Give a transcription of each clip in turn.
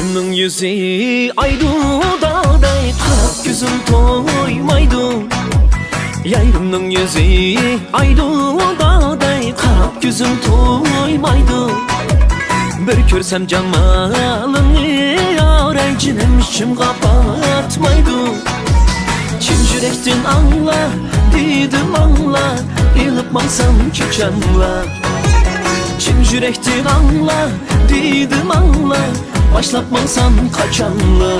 Yayrımның yüzü aydu dağday, qarab gözüm toymaydı. Yayrımның yüzü aydu dağday, qarab gözüm toymaydı. Bir körsem camalını yaray, cinem içim kapatmaydı. Çin yürektin anla, dedim anla, yılıpmansam ki canla. Çin yürektin anla, dedim anla, başlatmansam kaçanla.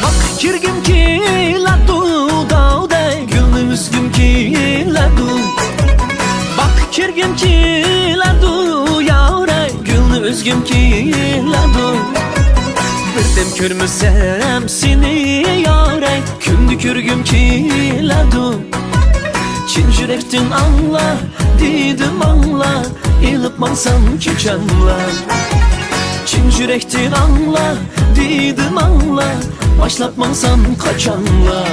Bak kirgim ki ladu dağday, gülnü üzgüm ki ladu. Bak kirgim ki ladu yavray, gülnü üzgüm ki ladu. Birdem körmüsem seni yaray, kündü körgüm ki ladu. Çin yürektin anla, dedim anla, yılıpmansam ki canla. Çin yürektin anla, dedim anla, başlatmansam kaçanla.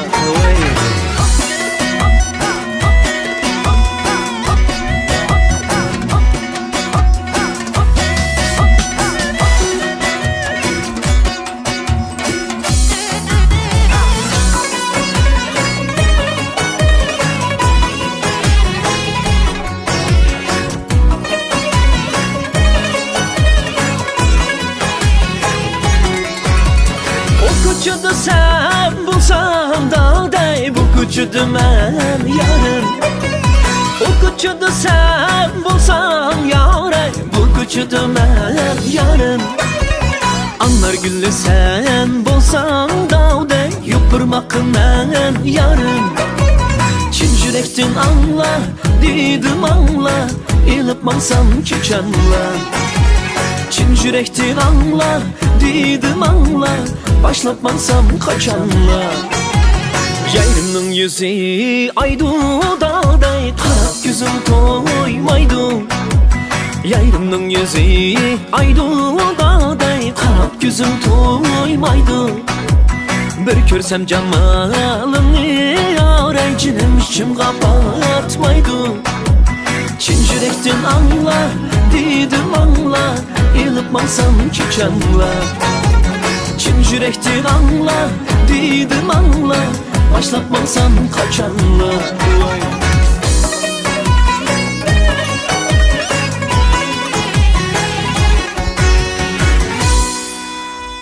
Kucudu sen bulsam dağday, bu kucudu men yarım. O kucudu sen bulsam yaray, bu kucudu men yarım. Anlar güllü sen bulsam dağday, yupurmakın men yarım. Çin yürektin anla, dedim anla, yılıpmansam ki canla. Çin yürektin anla, dedim anla, başlatmansam kaçanla. Yayrımның yüzü aydu dağday, qarab gözüm toymaydı. Yayrımның yüzü aydu dağday, qarab gözüm toymaydı. Bir körsem camalını yaray, cinem içim kapatmaydı. Çin yürektin anla, dedim anla, yılıpmansam ki canla. Çin yürektin anla, dedim anla, başlatmansam kaçanla.